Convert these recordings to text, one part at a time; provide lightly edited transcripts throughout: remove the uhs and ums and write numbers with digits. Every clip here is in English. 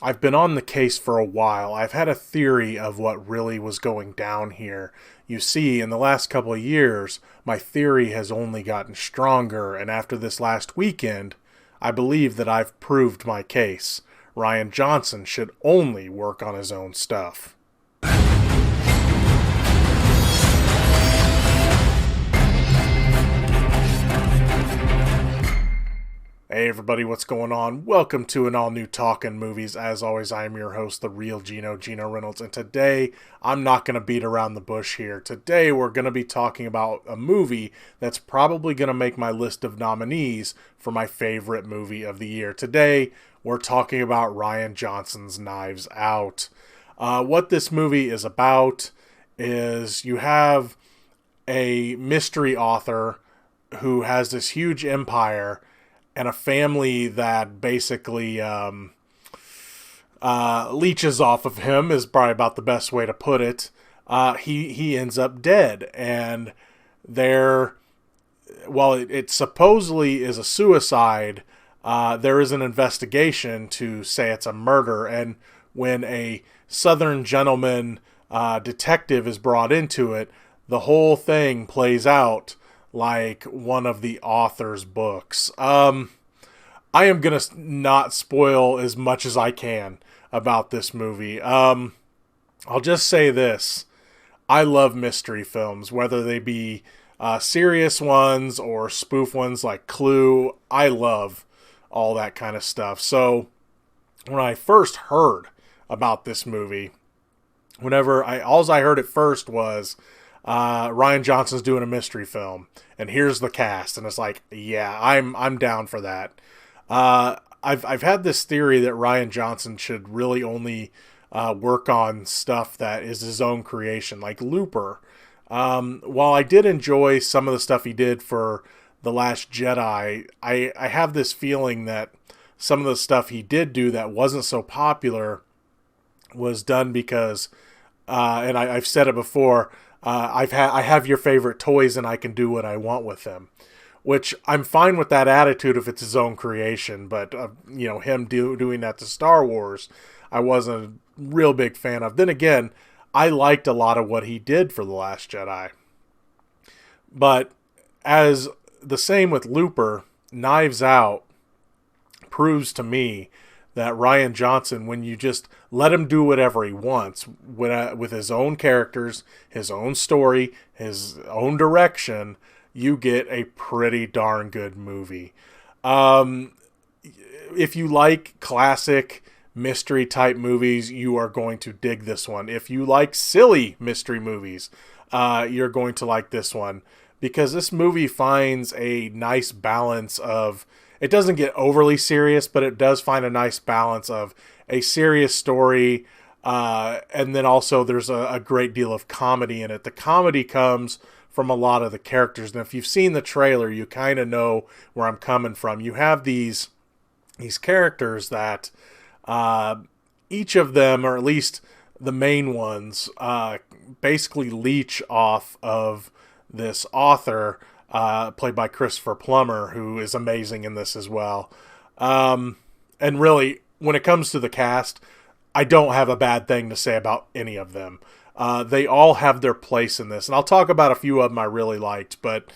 I've been on the case for a while. I've had a theory of what really was going down here. You see, in the last couple of years, my theory has only gotten stronger, and after this last weekend, I believe that I've proved my case. Rian Johnson should only work on his own stuff. Hey everybody, what's going on? Welcome to an all-new Talkin Movies. As always, I am your host, the real Geno Reynolds, and today, I'm not going to beat around the bush here. Today, we're going to be talking about a movie that's probably going to make my list of nominees for my favorite movie of the year. Today, we're talking about Rian Johnson's Knives Out. What this movie is about is you have a mystery author who has this huge empire and a family that basically leeches off of him is probably about the best way to put it. He ends up dead, and while it supposedly is a suicide, there is an investigation to say it's a murder, and when a Southern gentleman detective is brought into it, the whole thing plays out like one of the author's books. I am going to not spoil as much as I can about this movie. I'll just say this. I love mystery films, whether they be serious ones or spoof ones like Clue. I love all that kind of stuff. So when I first heard about this movie, all I heard at first was Rian Johnson's doing a mystery film, and here's the cast, and it's like, yeah, I'm down for that. I've had this theory that Rian Johnson should really only work on stuff that is his own creation, like Looper. While I did enjoy some of the stuff he did for The Last Jedi, I have this feeling that some of the stuff he did do that wasn't so popular was done because, and I've said it before, I have your favorite toys and I can do what I want with them, which I'm fine with that attitude if it's his own creation. But him doing that to Star Wars, I wasn't a real big fan of. Then again, I liked a lot of what he did for The Last Jedi. But as the same with Looper, Knives Out proves to me that Rian Johnson, when you just let him do whatever he wants with his own characters, his own story, his own direction, you get a pretty darn good movie. If you like classic mystery type movies, you are going to dig this one. If you like silly mystery movies, you're going to like this one, because this movie finds a nice balance of, it doesn't get overly serious, but it does find a nice balance of a serious story, and then also there's a great deal of comedy in it. The comedy comes from a lot of the characters, and if you've seen the trailer, you kind of know where I'm coming from. You have these characters that each of them, or at least the main ones, basically leech off of this author, played by Christopher Plummer, who is amazing in this as well. And really, when it comes to the cast, I don't have a bad thing to say about any of them. They all have their place in this, and I'll talk about a few of them I really liked, but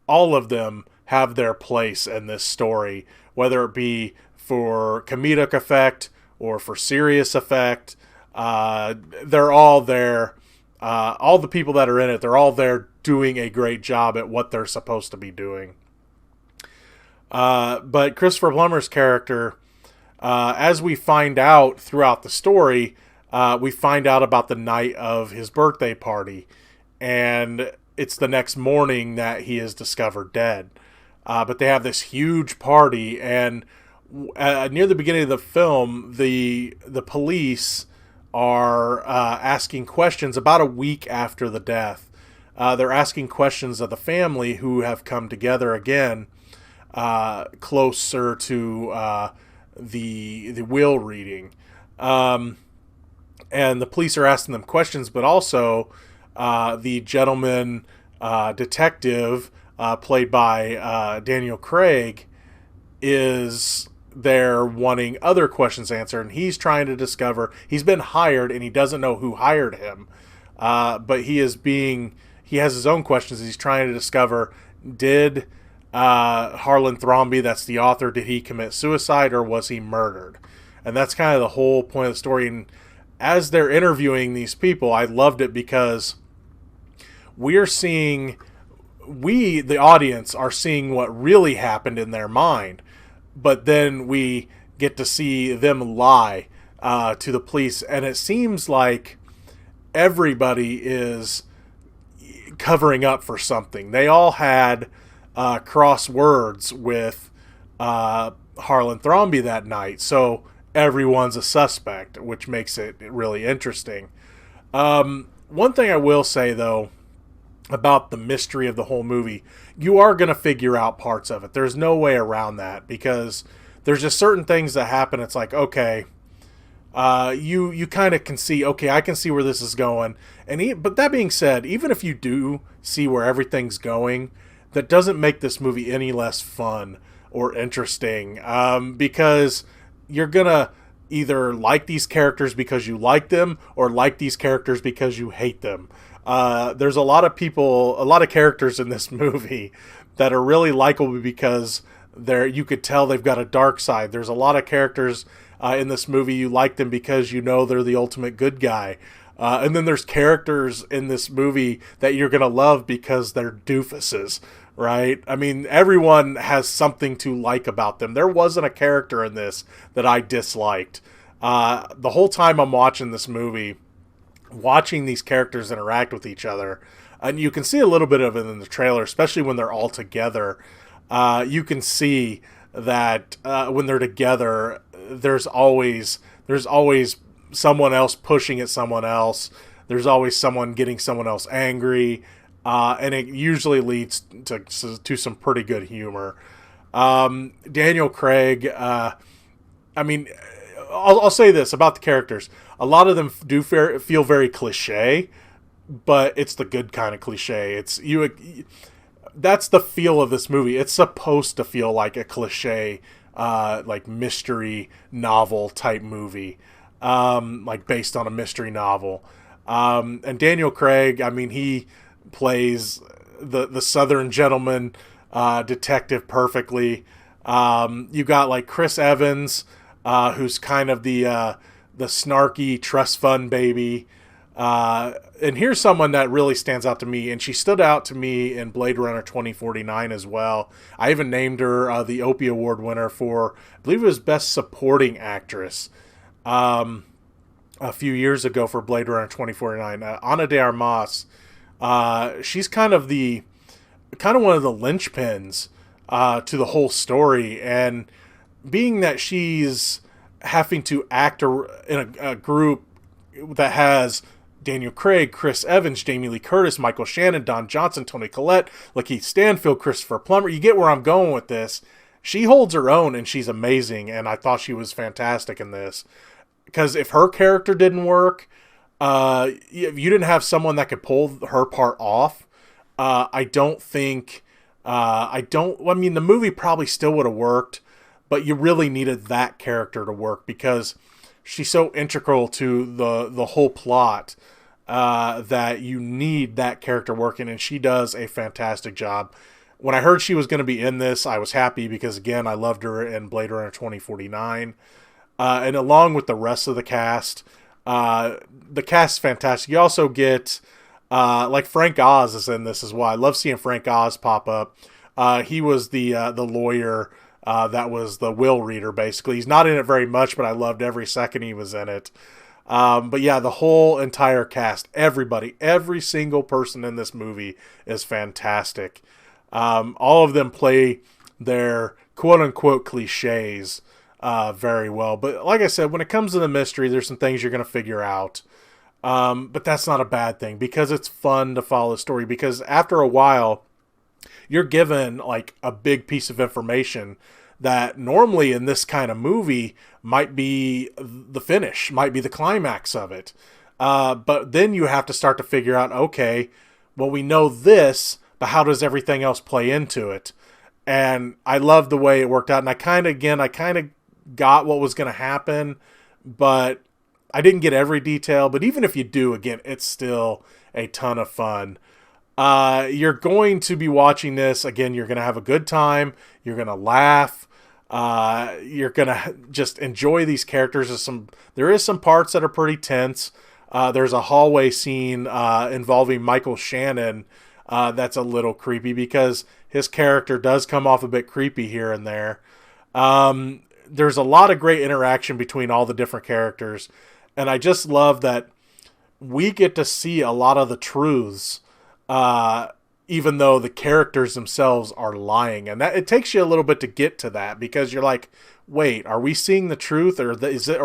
all of them have their place in this story, whether it be for comedic effect or for serious effect. They're all there. All the people that are in it, they're all there doing a great job at what they're supposed to be doing. But Christopher Plummer's character, as we find out throughout the story, we find out about the night of his birthday party, and it's the next morning that he is discovered dead. But they have this huge party, and near the beginning of the film, the police are asking questions about a week after the death. They're asking questions of the family, who have come together again, closer to the will reading. And the police are asking them questions, but also the gentleman detective, played by Daniel Craig, is there wanting other questions answered, and he's trying to discover, he's been hired and he doesn't know who hired him. But he has his own questions. He's trying to discover, did Harlan Thrombey, that's the author, did he commit suicide or was he murdered? And that's kind of the whole point of the story. And as they're interviewing these people, I loved it because we, the audience, are seeing what really happened in their mind. But then we get to see them lie to the police. And it seems like everybody is covering up for something. They all had cross words with Harlan Thrombey that night. So everyone's a suspect, which makes it really interesting. One thing I will say, though, about the mystery of the whole movie, you are going to figure out parts of it. There's no way around that, because there's just certain things that happen. It's like, okay, you kind of can see, okay, I can see where this is going. But that being said, even if you do see where everything's going, that doesn't make this movie any less fun or interesting, because you're going to either like these characters because you like them, or like these characters because you hate them. There's a lot of characters in this movie that are really likable because you could tell they've got a dark side. There's a lot of characters in this movie, you like them because you know they're the ultimate good guy. And then there's characters in this movie that you're going to love because they're doofuses, right? I mean, everyone has something to like about them. There wasn't a character in this that I disliked. The whole time I'm watching this movie, watching these characters interact with each other, and you can see a little bit of it in the trailer, especially when they're all together. You can see that when they're together, there's always someone else pushing at someone else. There's always someone getting someone else angry, and it usually leads to some pretty good humor. Daniel Craig, I mean, I'll say this about the characters. A lot of them do feel very cliche, but it's the good kind of cliche. That's the feel of this movie. It's supposed to feel like a cliche, like mystery novel type movie, like based on a mystery novel. And Daniel Craig, I mean, he plays the Southern gentleman detective perfectly. You got like Chris Evans, who's kind of the snarky trust fund baby. And here's someone that really stands out to me, and she stood out to me in Blade Runner 2049 as well. I even named her the Opie Award winner for, I believe it was Best Supporting Actress, a few years ago for Blade Runner 2049. Ana de Armas. She's kind of one of the linchpins to the whole story, and being that she's having to act in a group that has Daniel Craig, Chris Evans, Jamie Lee Curtis, Michael Shannon, Don Johnson, Toni Collette, Lakeith Stanfield, Christopher Plummer. You get where I'm going with this. She holds her own, and she's amazing, and I thought she was fantastic in this. Because if her character didn't work, if you didn't have someone that could pull her part off, I mean, the movie probably still would have worked, but you really needed that character to work because she's so integral to the whole plot that you need that character working, and she does a fantastic job. When I heard she was going to be in this, I was happy because, again, I loved her in Blade Runner 2049. And along with the rest of the cast is fantastic. You also get, like Frank Oz is in this as well. I love seeing Frank Oz pop up. He was the lawyer that was the will reader, basically. He's not in it very much, but I loved every second he was in it. But yeah, the whole entire cast, everybody, every single person in this movie is fantastic. All of them play their quote-unquote cliches very well. But like I said, when it comes to the mystery, there's some things you're going to figure out. But that's not a bad thing because it's fun to follow the story, because after a while, you're given like a big piece of information that normally in this kind of movie might be the finish, might be the climax of it. But then you have to start to figure out, okay, well, we know this, but how does everything else play into it? And I love the way it worked out. And I kind of got what was going to happen, but I didn't get every detail. But even if you do, again, it's still a ton of fun. You're going to be watching this. Again, you're going to have a good time. You're going to laugh. You're going to just enjoy these characters. There is some parts that are pretty tense. There's a hallway scene involving Michael Shannon that's a little creepy because his character does come off a bit creepy here and there. There's a lot of great interaction between all the different characters, and I just love that we get to see a lot of the truths, even though the characters themselves are lying. And that it takes you a little bit to get to that, because you're like, wait, are we seeing the truth, or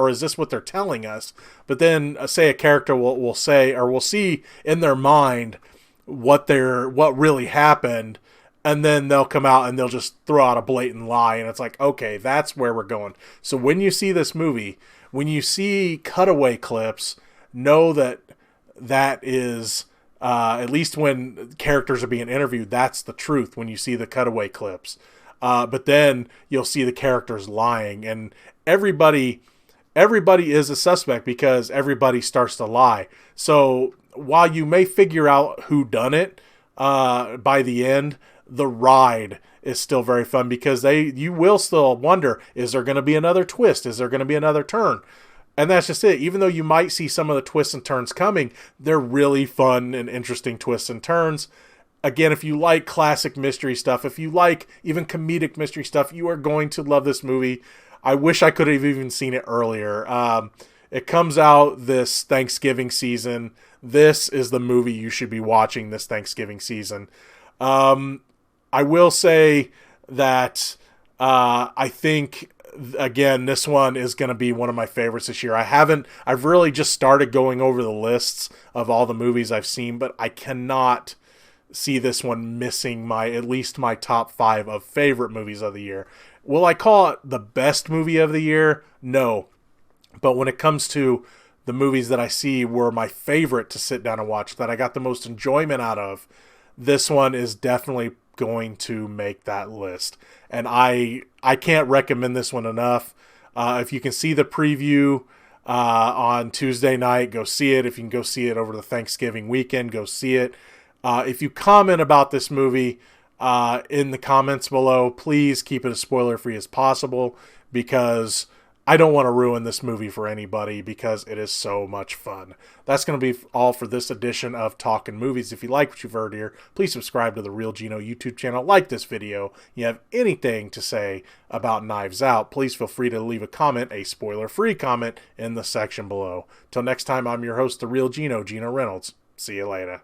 is this what they're telling us? But then say a character will say, or we'll see in their mind what really happened, and then they'll come out and they'll just throw out a blatant lie, and it's like, okay, that's where we're going. So when you see this movie, when you see cutaway clips, know that is, at least when characters are being interviewed, that's the truth when you see the cutaway clips. But then you'll see the characters lying, and everybody is a suspect because everybody starts to lie. So while you may figure out who done it by the end, the ride is still very fun, because you will still wonder, is there going to be another twist? Is there going to be another turn? And that's just it. Even though you might see some of the twists and turns coming, they're really fun and interesting twists and turns. Again, if you like classic mystery stuff, if you like even comedic mystery stuff, you are going to love this movie. I wish I could have even seen it earlier. It comes out this Thanksgiving season. This is the movie you should be watching this Thanksgiving season. I will say that I think, again, this one is going to be one of my favorites this year. I've really just started going over the lists of all the movies I've seen, but I cannot see this one missing at least my top 5 of favorite movies of the year. Will I call it the best movie of the year? No. But when it comes to the movies that I see were my favorite to sit down and watch, that I got the most enjoyment out of, this one is definitely going to make that list. And I can't recommend this one enough. If you can see the preview on Tuesday night, go see it. If you can go see it over the Thanksgiving weekend, go see it. If you comment about this movie in the comments below, please keep it as spoiler-free as possible, because I don't want to ruin this movie for anybody, because it is so much fun. That's going to be all for this edition of Talkin Movies. If you like what you've heard here, please subscribe to the Real Geno YouTube channel. Like this video. You have anything to say about Knives Out, please feel free to leave a comment, a spoiler-free comment, in the section below. Till next time, I'm your host, the Real Geno, Geno Reynolds. See you later.